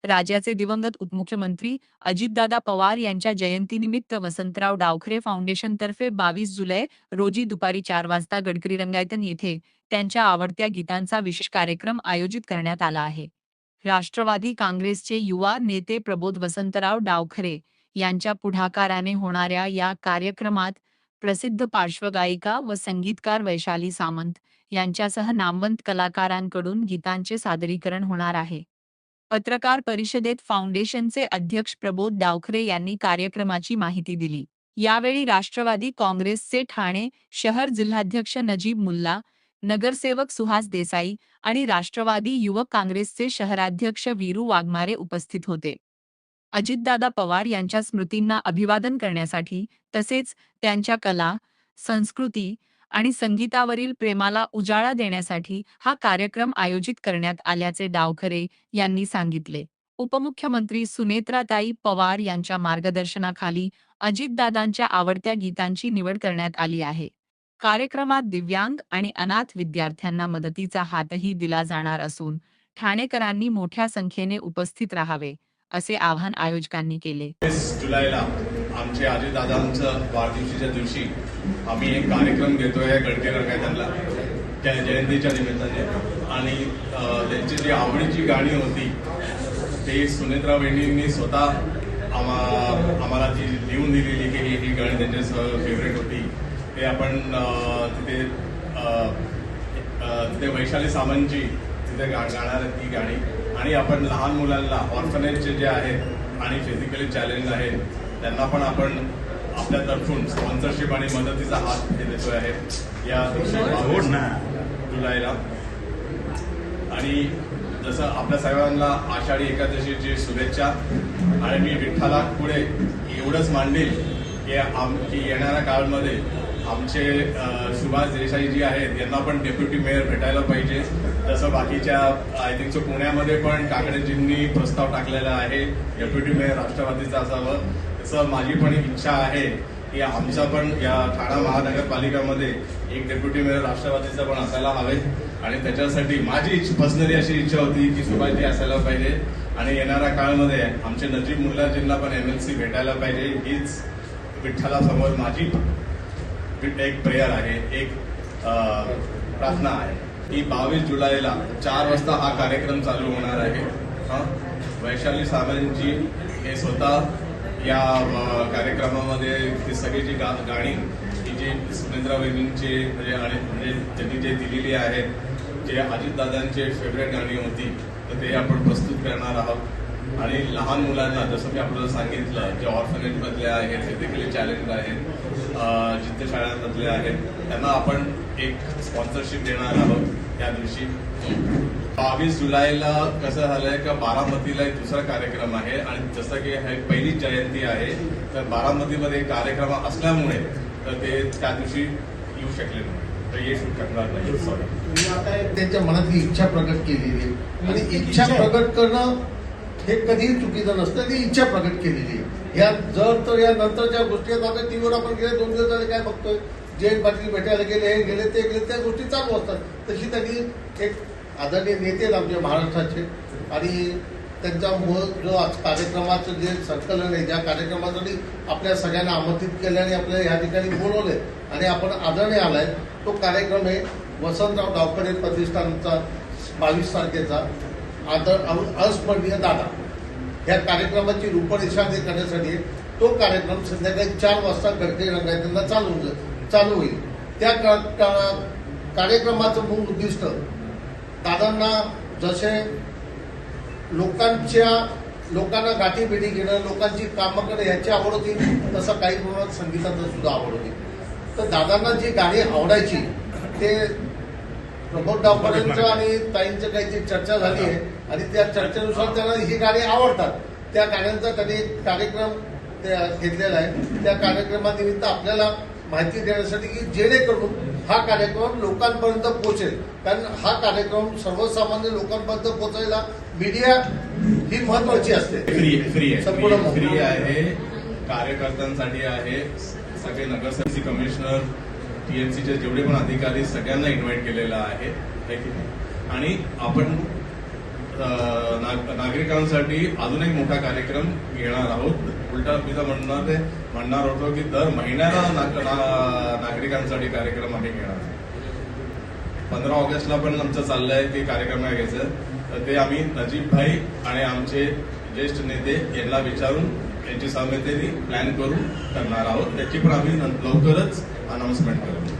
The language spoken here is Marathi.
राज्याचे दिवंगत उपमुख्यमंत्री अजितदादा पवार यांच्या जयंतीनिमित्त वसंतराव डावखरे फाउंडेशनतर्फे 22 जुलै रोजी दुपारी 4 वाजता गडकरी रंगायतन येथे त्यांच्या आवडत्या गीतांचा विशेष कार्यक्रम आयोजित करण्यात आला आहे. राष्ट्रवादी काँग्रेसचे युवा नेते प्रबोध वसंतराव डावखरे यांच्या पुढाकाराने होणाऱ्या या कार्यक्रमात प्रसिद्ध पार्श्वगायिका व संगीतकार वैशाली सामंत यांच्यासह नामवंत कलाकारांकडून गीतांचे सादरीकरण होणार आहे. पत्रकार परिषदेत फाउंडेशनचे अध्यक्ष प्रबोध डावखरे यांनी कार्यक्रमाची माहिती दिली. यावेळी राष्ट्रवादी काँग्रेसचे ठाणे शहर जिल्हाध्यक्ष नजीब मुल्ला, नगरसेवक सुहास देसाई आणि राष्ट्रवादी युवक काँग्रेसचे शहराध्यक्ष वीरू वाघमारे उपस्थित होते. अजितदादा पवार यांच्या स्मृतींना अभिवादन करण्यासाठी तसेच त्यांच्या कला, संस्कृती आणि संगीतावरील प्रेमाला उजाळा देण्यासाठी हा कार्यक्रम आयोजित करण्यात आल्याचे डावखरे यांनी सांगितले. उपमुख्यमंत्री सुनेत्राताई पवार यांच्या मार्गदर्शनाखाली अजितदादांच्या आवडत्या गीतांची निवड करण्यात आली आहे. कार्यक्रमात दिव्यांग आणि अनाथ विद्यार्थ्यांना मदतीचा हातही दिला जाणार असून ठाणेकरांनी मोठ्या संख्येने उपस्थित राहावे असे आवाहन आयोजकांनी केले. 20 जुलैला आमच्या अजितदादांच्या वाढदिवशीच्या दिवशी आम्ही एक कार्यक्रम घेतोय गडकरी रंगायतनला त्या जयंतीच्या निमित्ताने. आणि त्यांची जी आवडीची गाणी होती ते सुनेत्रा वहिनींनी स्वतः आम्हाला ती लिहून दिलेली की ही गाणी त्यांच्या फेवरेट होती. ते आपण तिथे वैशाली सामंतची तिथे गाणार ती गाणी. आणि आपण लहान मुलांना ऑर्फनेजचे जे आहेत आणि फिजिकली चॅलेंज आहेत त्यांना पण आपण आपल्यातर्फून स्पॉन्सरशिप आणि मदतीचा हात देतोय आहे या 22 जुलैला. आणि जसं आपल्या सर्वांना आषाढी एकादशीची शुभेच्छा. आणि मी विठ्ठला पुढे एवढंच मांडेल की येणाऱ्या काळामध्ये आमचे सुभाष देसाई जी आहेत यांना पण डेप्युटी मेयर भेटायला पाहिजे. जसं बाकीच्या आय थिंक सो पुण्यामध्ये पण काकडेजींनी प्रस्ताव टाकलेला आहे डेप्युटी मेयर राष्ट्रवादीचा असावं. तसं माझी पण इच्छा आहे की आमचा पण या ठाणा महानगरपालिकामध्ये एक डेप्युटी मेयर राष्ट्रवादीचा पण असायला हवे. आणि त्याच्यासाठी माझी पर्सनली अशी इच्छा होती की सुभाषजी असायला पाहिजे. आणि येणाऱ्या काळामध्ये आमचे नजीब मुल्लाजींना पण MLC भेटायला पाहिजे. हीच विठ्ठलासमोर माझी एक प्रेयर आहे, एक प्रार्थना आहे की 22 जुलैला 4 वाजता हा कार्यक्रम चालू होणार आहे. वैशाली सामंतजी हे स्वतः या कार्यक्रमामध्ये ती सगळी जी गाणी ही जी सुनेत्रा वहिनींची म्हणजे त्यांनी जे दिलेली आहेत, जे अजितदादांचे फेवरेट गाणी होती तर ते आपण प्रस्तुत करणार आहोत. आणि लहान मुलांना जसं मी आपल्याला सांगितलं जे ऑर्फनेजमधले आहेत, फिजिकली चॅलेंज आहेत, जिथे शाळांमधले आहेत त्यांना आपण एक स्पॉन्सरशिप देणार आहोत या दिवशी. 22 जुलैला कसं झालंय का बारामतीला एक दुसरा कार्यक्रम आहे. आणि जसं की हे पहिलीच जयंती आहे तर बारामतीमध्ये कार्यक्रम असल्यामुळे तर ते त्या दिवशी येऊ शकले नाही, तर येऊ शकणार नाही. सॉरी. आता त्यांच्या मनातली इच्छा प्रकट केलेली आहे आणि इच्छा प्रकट करणं हे कधीही चुकीचं नसतं. ती इच्छा प्रकट केलेली आहे. या जर तर या नंतरच्या गोष्टी आता टीव्हीवर आपण गेले 2 दिवस झाले काय बघतोय, जयंत पाटील भेटायला गेले, हे गेले, ते गेले, त्या गोष्टी चालू असतात. तशी त्यांनी एक आदरणीय नेते आमचे महाराष्ट्राचे आणि त्यांचा जो आज कार्यक्रमाचं जे संकलन आहे, ज्या कार्यक्रमासाठी आपल्या सगळ्यांना आमंत्रित केलं आणि आपल्याला या ठिकाणी बोलवलंय आणि आपण आदरणे आलाय, तो कार्यक्रम आहे वसंतराव डावखरे प्रतिष्ठानचा 22 तारखेचा अविस्मरणीय दादा. या कार्यक्रमाची रूपरेषा करण्यासाठी तो कार्यक्रम संध्याकाळी 4 वाजता गडकरी रंगायतनला चालू होईल. त्या कार्यक्रमाचं मूळ उद्दिष्ट दादांना जसे लोकांना गाठीभेटी घेणं, लोकांची कामं करणं याची आवड होती, तसं काही प्रमाणात संगीताचं सुद्धा आवड होती. तर दादांना जी गाणी आवडायची ते प्रबोध डावखरेंचं आणि ताईंचं काही जी चर्चा झाली आहे आणि त्या चर्चेनुसार त्यांना ही गाणी आवडतात. त्या गाण्यांचा त्यांनी एक कार्यक्रम घेतलेला आहे. त्या कार्यक्रमानिमित्त आपल्याला माहिती देण्यासाठी की जेणेकरून हा कार्यक्रम लोकांपर्यंत पोहोचेल. कारण हा कार्यक्रम सर्वसामान्य लोकांपर्यंत पोहोचायला मीडिया ही महत्वाची असते. फ्री आहे, कार्यकर्त्यांसाठी आहे. सगळे नगरसेवक, कमिशनर, TMCचे जेवढे पण अधिकारी सगळ्यांना इन्व्हाइट केलेलं आहे. आणि आपण नागरिकांसाठी अजून एक मोठा कार्यक्रम घेणार आहोत. उलटा मी तर म्हणणार होतो की दर महिन्याला नागरिकांसाठी कार्यक्रम आम्ही घेणार आहोत. 15 ऑगस्टला पण आमचं चाललंय की कार्यक्रम घ्यायचं, तर ते आम्ही नजीब भाई आणि आमचे ज्येष्ठ नेते यांना विचारून यांची सहमतीने प्लॅन करून करणार आहोत. त्याची पण आम्ही लवकरच अनाउन्समेंट करू.